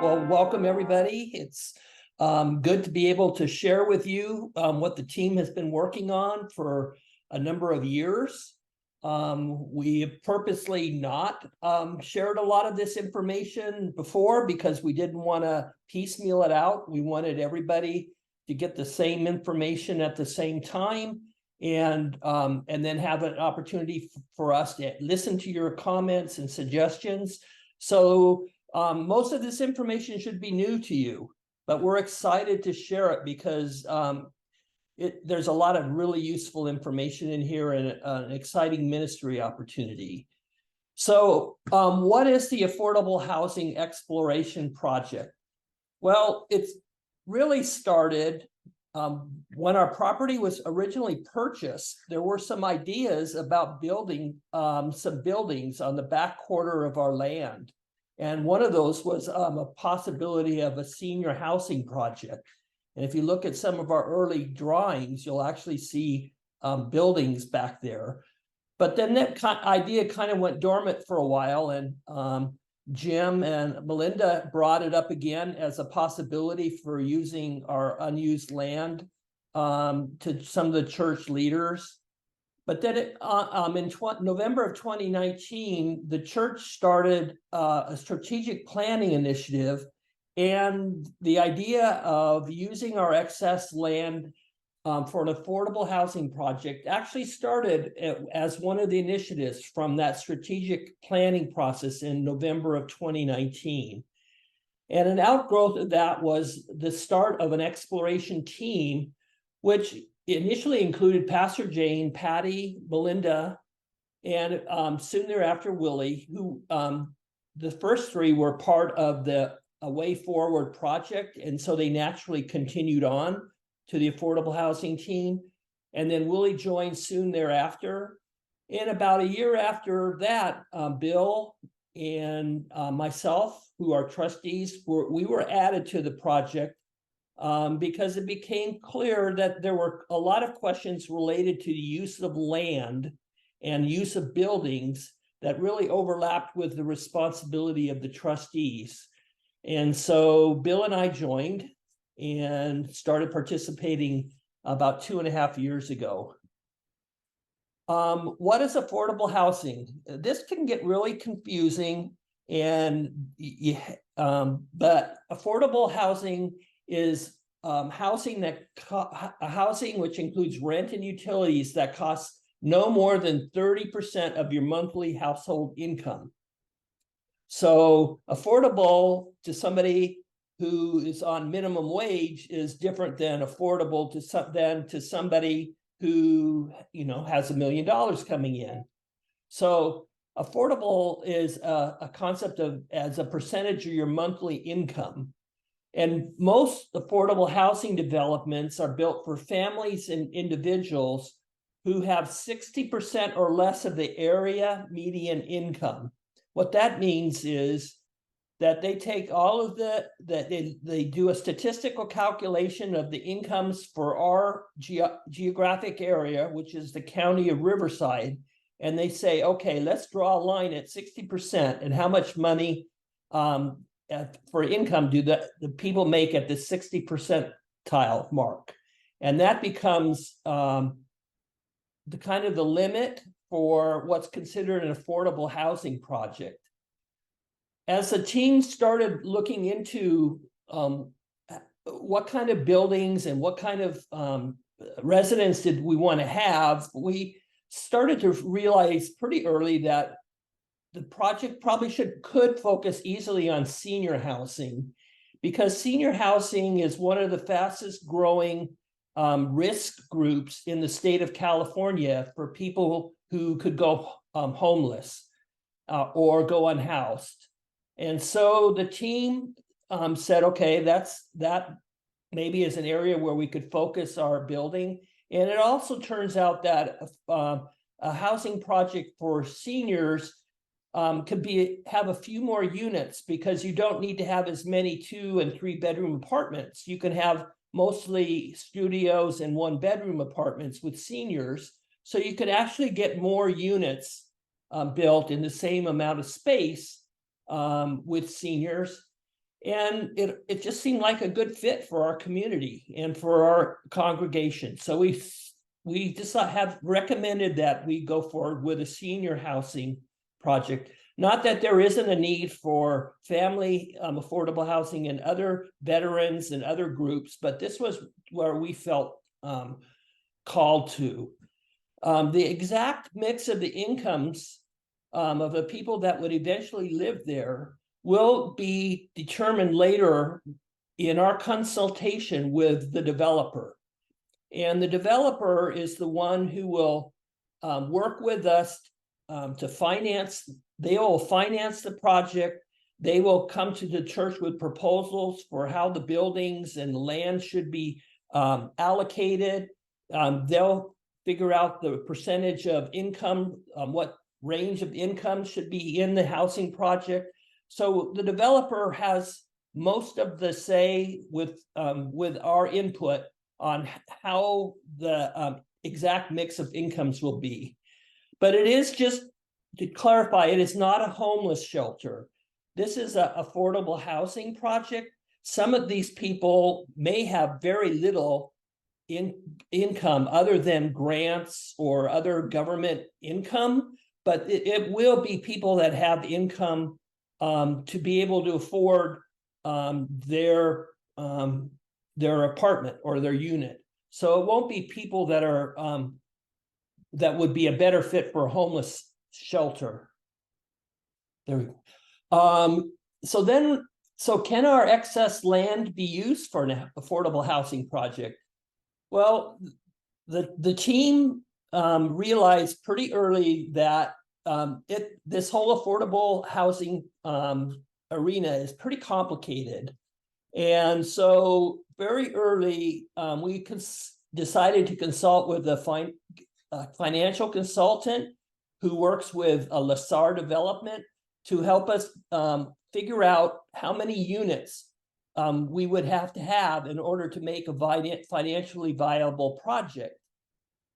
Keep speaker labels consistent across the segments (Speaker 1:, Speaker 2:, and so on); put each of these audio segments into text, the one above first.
Speaker 1: Well, welcome everybody. It's good to be able to share with you what the team has been working on for a number of years. We have purposely not shared a lot of this information before because we didn't want to piecemeal it out. We wanted everybody to get the same information at the same time, and then have an opportunity for us to listen to your comments and suggestions. So most of this information should be new to you, but we're excited to share it because there's a lot of really useful information in here and an exciting ministry opportunity. So what is the Affordable Housing Exploration Project? Well, it's really started when our property was originally purchased. There were some ideas about building some buildings on the back quarter of our land. And one of those was a possibility of a senior housing project. And if you look at some of our early drawings, you'll actually see buildings back there. But then that idea kind of went dormant for a while, and Jim and Melinda brought it up again as a possibility for using our unused land to some of the church leaders. But then in November of 2019, the church started a strategic planning initiative, and the idea of using our excess land for an affordable housing project actually started as one of the initiatives from that strategic planning process in November of 2019. And an outgrowth of that was the start of an exploration team, which initially included Pastor Jane, Patty, Melinda, and soon thereafter Willie, who the first three were part of the Way Forward project, and so they naturally continued on to the affordable housing team. And then Willie joined soon thereafter. And about a year after that, Bill and myself, who are trustees, we were added to the project because it became clear that there were a lot of questions related to the use of land and use of buildings that really overlapped with the responsibility of the trustees. And so Bill and I joined and started participating about 2.5 years ago. What is affordable housing? This can get really confusing, and but affordable housing is housing which includes rent and utilities that costs no more than 30% of your monthly household income. So affordable to somebody who is on minimum wage is different than affordable to somebody who has $1 million coming in. So affordable is a concept of as a percentage of your monthly income. And most affordable housing developments are built for families and individuals who have 60% or less of the area median income. What that means is that they take all of they do a statistical calculation of the incomes for our geographic area, which is the county of Riverside, and they say, okay, let's draw a line at 60%, and how much money for income do the people make at the 60 percentile mark. And that becomes the kind of the limit for what's considered an affordable housing project. As the team started looking into what kind of buildings and what kind of residents did we want to have, we started to realize pretty early that the project probably could focus easily on senior housing, because senior housing is one of the fastest growing risk groups in the state of California for people who could go homeless or go unhoused. And so the team said, okay, that maybe is an area where we could focus our building. And it also turns out that a housing project for seniors could have a few more units, because you don't need to have as many 2- and 3-bedroom apartments. You can have mostly studios and 1-bedroom apartments with seniors. So you could actually get more units built in the same amount of space with seniors. And it just seemed like a good fit for our community and for our congregation. So we just have recommended that we go forward with a senior housing project. Not that there isn't a need for family affordable housing and other veterans and other groups, but this was where we felt called to. The exact mix of the incomes of the people that would eventually live there will be determined later in our consultation with the developer. And the developer is the one who will work with us to finance. They will finance the project. They will come to the church with proposals for how the buildings and the land should be allocated. They'll figure out the percentage of income, what range of income should be in the housing project. So the developer has most of the say with our input on how the exact mix of incomes will be. But it is, just to clarify, it is not a homeless shelter. This is an affordable housing project. Some of these people may have very little income other than grants or other government income, but it will be people that have income to be able to afford their apartment or their unit. So it won't be people that are that would be a better fit for a homeless shelter. There we go. So can our excess land be used for an affordable housing project? Well, the team realized pretty early that this whole affordable housing arena is pretty complicated. And so very early, we decided to consult with a financial consultant who works with a LaSar development to help us figure out how many units we would have to have in order to make a financially viable project.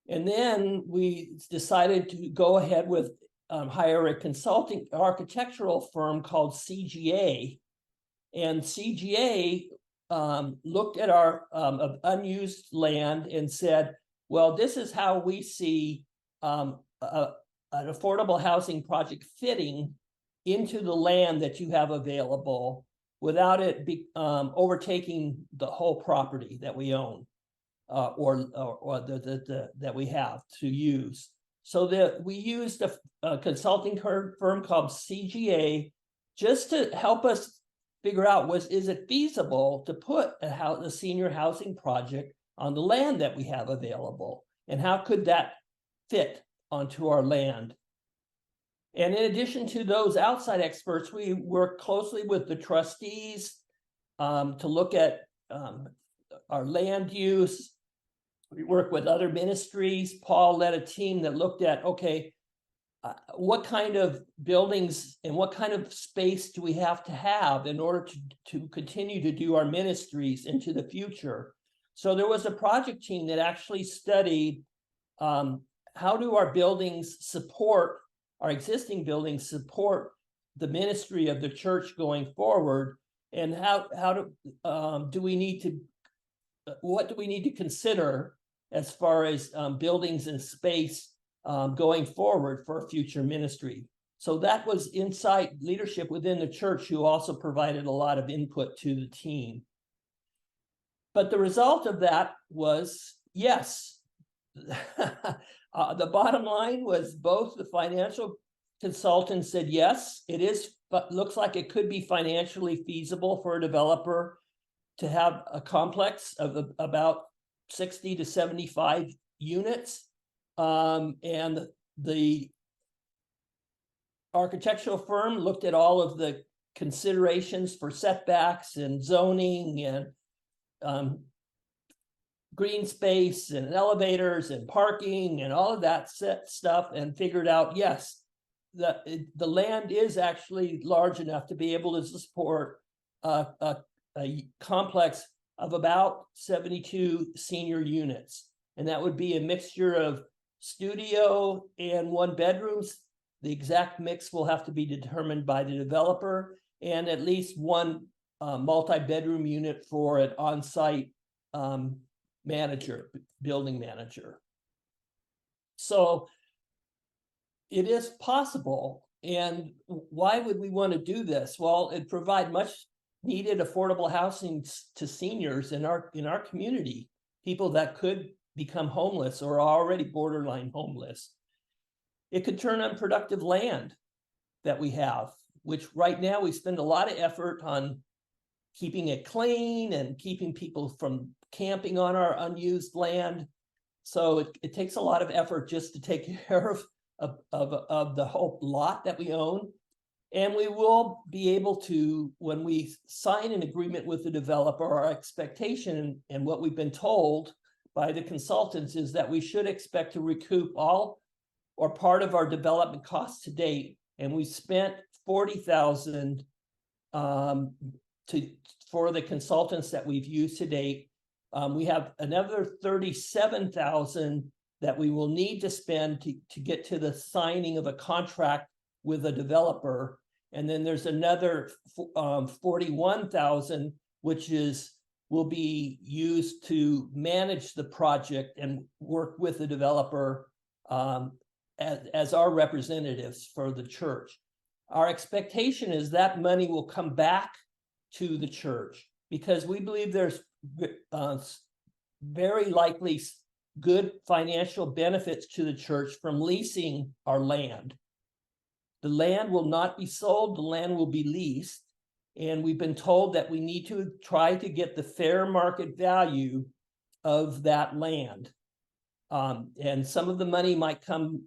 Speaker 1: And then we decided to go ahead with hire a consulting architectural firm called CGA. And CGA looked at our unused land and said, well, this is how we see an affordable housing project fitting into the land that you have available without it overtaking the whole property that we own or that we have to use. So that we used a consulting firm called CGA just to help us figure out, is it feasible to put a senior housing project on the land that we have available, and how could that fit onto our land? And in addition to those outside experts, we work closely with the trustees to look at our land use. We work with other ministries. Paul led a team that looked at, okay, what kind of buildings and what kind of space do we have to have in order to continue to do our ministries into the future? So there was a project team that actually studied how do our buildings support, our existing buildings support the ministry of the church going forward, and what do we need to consider as far as buildings and space going forward for future ministry. So that was insight leadership within the church who also provided a lot of input to the team. But the result of that was yes. The bottom line was both the financial consultant said yes, it is, but looks like it could be financially feasible for a developer to have a complex of about 60 to 75 units. And the architectural firm looked at all of the considerations for setbacks and zoning and green space and elevators and parking and all of that stuff, and figured out, yes, the land is actually large enough to be able to support a complex of about 72 senior units. And that would be a mixture of studio and one bedrooms. The exact mix will have to be determined by the developer, and at least one multi-bedroom unit for an on-site building manager. So it is possible. And why would we want to do this? Well, it provide much needed affordable housing to seniors in our community, people that could become homeless or are already borderline homeless. It could turn unproductive land that we have, which right now we spend a lot of effort on keeping it clean and keeping people from camping on our unused land. So it takes a lot of effort just to take care of the whole lot that we own. And we will be able to, when we sign an agreement with the developer, our expectation and what we've been told by the consultants is that we should expect to recoup all or part of our development costs to date. And we spent $40,000 for the consultants that we've used to date. We have another $37,000 that we will need to spend to get to the signing of a contract with a developer. And then there's another $41,000, which will be used to manage the project and work with the developer as our representatives for the church. Our expectation is that money will come back to the church because we believe there's very likely good financial benefits to the church from leasing our land. The land will not be sold, the land will be leased. And we've been told that we need to try to get the fair market value of that land. And some of the money might come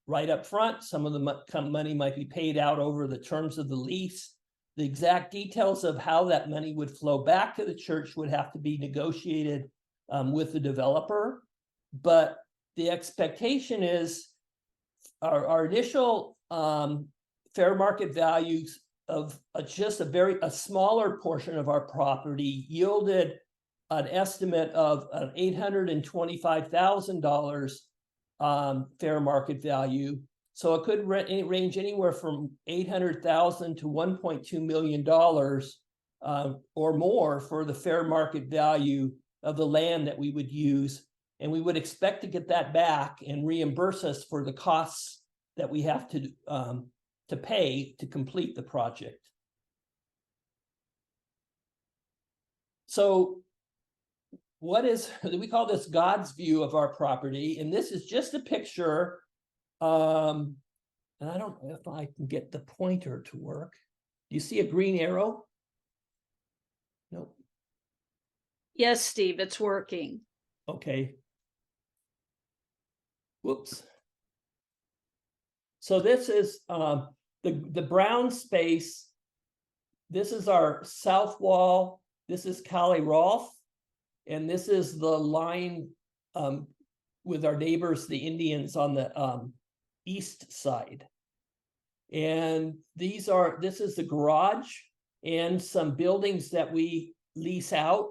Speaker 1: right up front. Some of the money might be paid out over the terms of the lease. The exact details of how that money would flow back to the church would have to be negotiated with the developer. But the expectation is our initial fair market values of just a smaller portion of our property yielded an estimate of an $825,000 fair market value. So it could range anywhere from $800,000 to $1.2 million or more for the fair market value of the land that we would use. And we would expect to get that back and reimburse us for the costs that we have to pay to complete the project. So we call this God's view of our property. And this is just a picture. And I don't know if I can get the pointer to work. Do you see a green arrow? Nope.
Speaker 2: Yes, Steve, it's working.
Speaker 1: Okay. Whoops. So this is the brown space. This is our south wall. This is Cali Rolfe. And this is the line with our neighbors, the Indians, on the east side. And this is the garage and some buildings that we lease out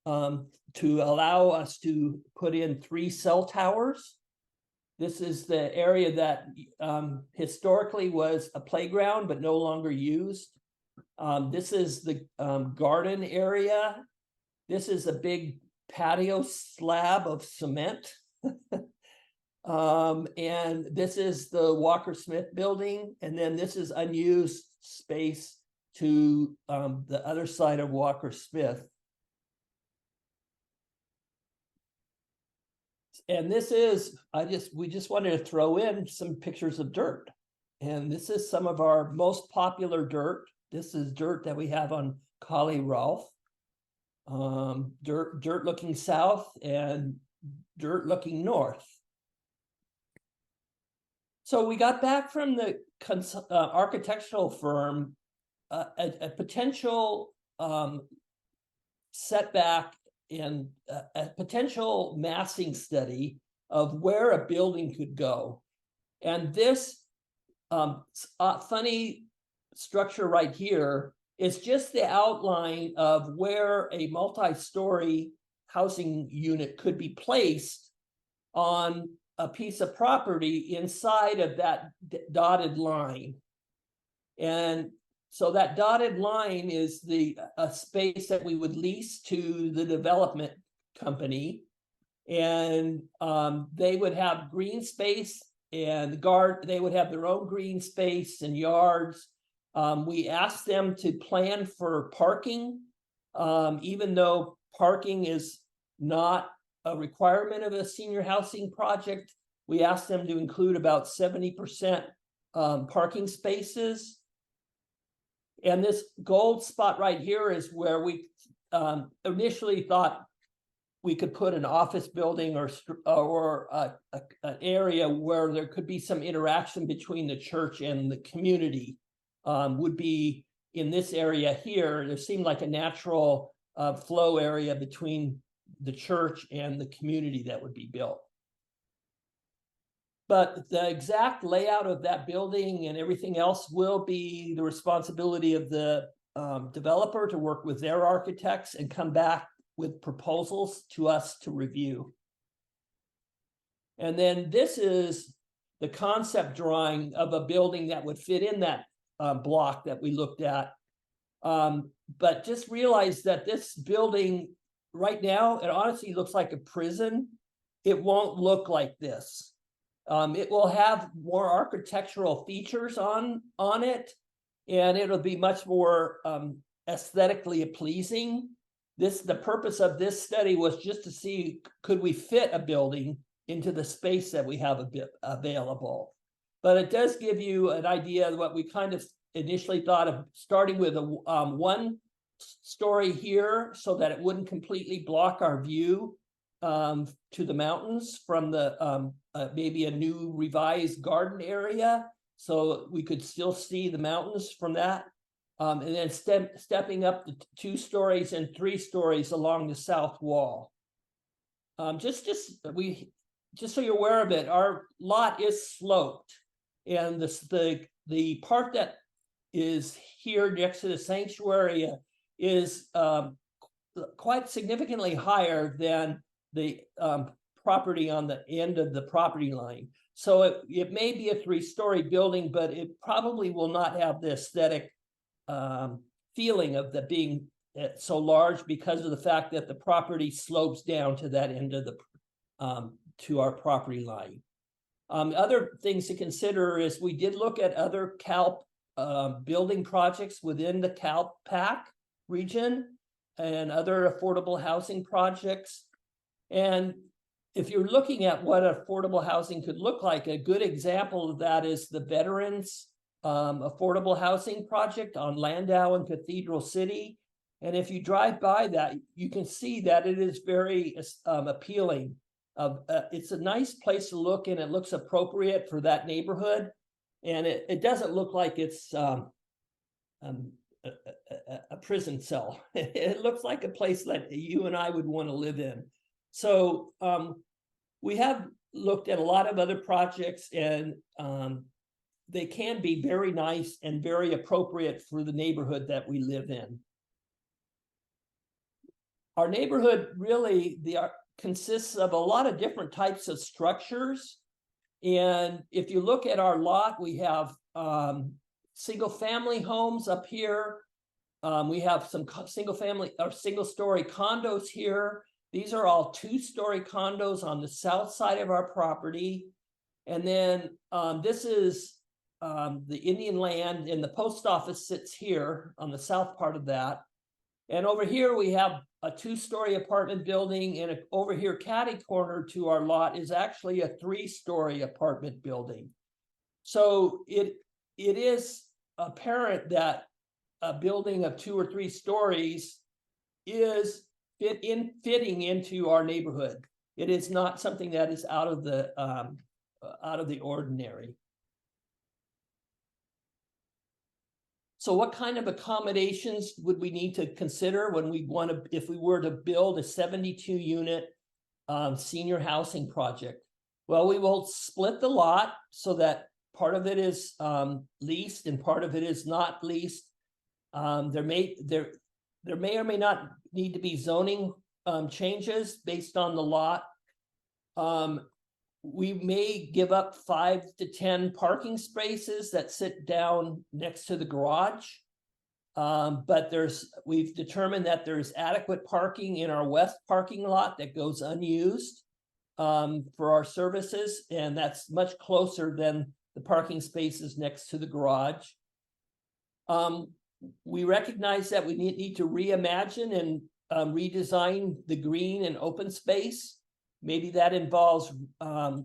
Speaker 1: to allow us to put in 3 cell towers. This is the area that historically was a playground, but no longer used. This is the garden area. This is a big patio slab of cement. And this is the Walker Smith building. And then this is unused space to the other side of Walker Smith. And this is, we just wanted to throw in some pictures of dirt. And this is some of our most popular dirt. This is dirt that we have on Cali Rolfe. Dirt looking south and dirt looking north. So we got back from the architectural firm a potential setback and a potential massing study of where a building could go. And this funny structure right here is just the outline of where a multi-story housing unit could be placed on a piece of property inside of that dotted line. And so that dotted line is the space that we would lease to the development company. And they would have green space and they would have their own green space and yards. We asked them to plan for parking, even though parking is not a requirement of a senior housing project. We asked them to include about 70% parking spaces. And this gold spot right here is where we initially thought we could put an office building or an area where there could be some interaction between the church and the community. Would be in this area here. There seemed like a natural flow area between the church and the community that would be built. But the exact layout of that building and everything else will be the responsibility of the developer to work with their architects and come back with proposals to us to review. And then this is the concept drawing of a building that would fit in that block that we looked at. But just realize that this building right now, it honestly looks like a prison. It won't look like this. It will have more architectural features on it, and it'll be much more aesthetically pleasing. The purpose of this study was just to see, could we fit a building into the space that we have available? But it does give you an idea of what we kind of initially thought of, starting with a one story here so that it wouldn't completely block our view to the mountains from the maybe a new revised garden area, so we could still see the mountains from that. And then stepping up the 2 stories and 3 stories along the south wall. Just so you're aware of it, our lot is sloped, and the part that is here next to the sanctuary is quite significantly higher than the property on the end of the property line. So it may be a 3-story building, but it probably will not have the aesthetic feeling of that being so large because of the fact that the property slopes down to that end of the to our property line. Other things to consider is we did look at other CALP building projects within the CALP-PAC region and other affordable housing projects. And if you're looking at what affordable housing could look like, a good example of that is the Veterans affordable housing project on Landau and Cathedral City. And if you drive by that, you can see that it is very appealing. It's a nice place to look, and it looks appropriate for that neighborhood. And it doesn't look like it's a prison cell. It looks like a place that you and I would want to live in. So we have looked at a lot of other projects, and they can be very nice and very appropriate for the neighborhood that we live in. Our neighborhood really consists of a lot of different types of structures. And if you look at our lot, we have single family homes up here. We have some single story condos here. These are all 2-story condos on the south side of our property. And then this is the Indian land, and the post office sits here on the south part of that. And over here we have a 2-story apartment building, and over here catty corner to our lot is actually a 3-story apartment building. So it is apparent that a building of 2 or 3 stories is fitting into our neighborhood. It is not something that is out of the ordinary. So what kind of accommodations would we need to consider when if we were to build a 72-unit senior housing project? Well, we will split the lot so that part of it is leased and part of it is not leased. There may or may not need to be zoning changes based on the lot. We may give up 5 to 10 parking spaces that sit down next to the garage. But we've determined that there's adequate parking in our west parking lot that goes unused for our services, and that's much closer than the parking spaces next to the garage. We recognize that we need to reimagine and redesign the green and open space. Maybe that involves a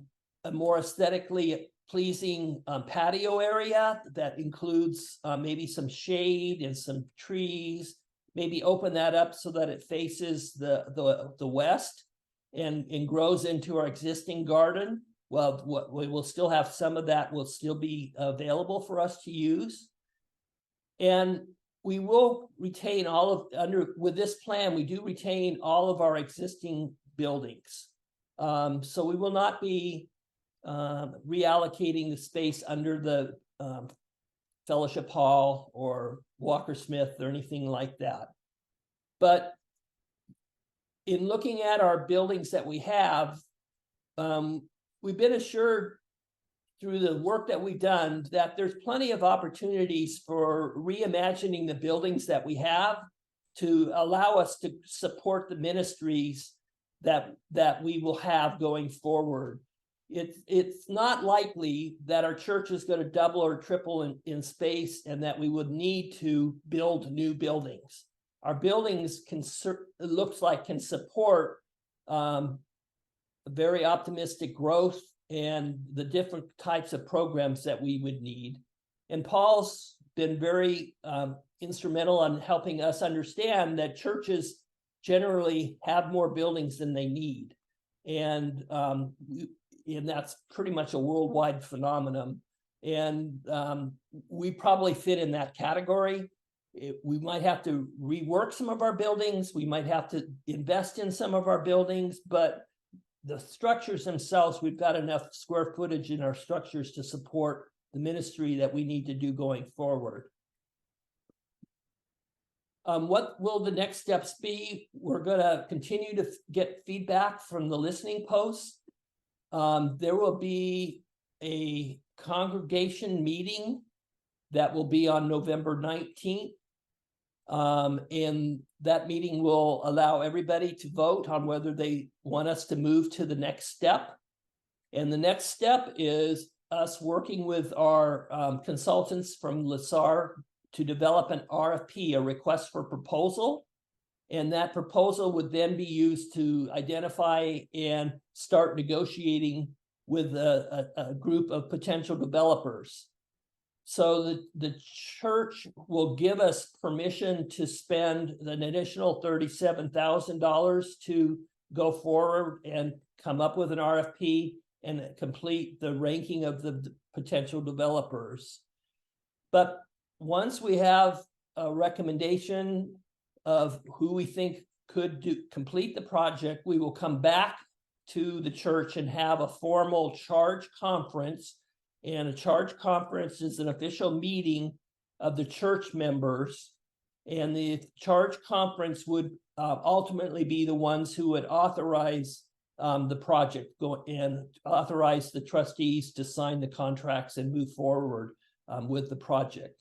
Speaker 1: more aesthetically pleasing patio area that includes maybe some shade and some trees. Maybe open that up so that it faces the west and grows into our existing garden. Well, we will still have some of that will still be available for us to use. And we will retain with this plan, we do retain all of our existing buildings. So we will not be reallocating the space under the Fellowship Hall or Walker Smith or anything like that. But in looking at our buildings that we have, we've been assured through the work that we've done that there's plenty of opportunities for reimagining the buildings that we have to allow us to support the ministries that we will have going forward. It's not likely that our church is going to double or triple in space and that we would need to build new buildings. Our buildings can support very optimistic growth and the different types of programs that we would need. And Paul's been very instrumental in helping us understand that churches generally have more buildings than they need. And that's pretty much a worldwide phenomenon. And we probably fit in that category. We might have to rework some of our buildings. We might have to invest in some of our buildings, but the structures themselves, we've got enough square footage in our structures to support the ministry that we need to do going forward. What will the next steps be? We're going to continue to get feedback from the listening posts. There will be a congregation meeting that will be on November 19th. And that meeting will allow everybody to vote on whether they want us to move to the next step. And the next step is us working with our consultants from LaSar to develop an RFP, a request for proposal. And that proposal would then be used to identify and start negotiating with a group of potential developers. So the church will give us permission to spend an additional $37,000 to go forward and come up with an RFP and complete the ranking of the potential developers. But once we have a recommendation of who we think could complete the project, we will come back to the church and have a formal charge conference. And a charge conference is an official meeting of the church members. And the charge conference would ultimately be the ones who would authorize the project and authorize the trustees to sign the contracts and move forward with the project.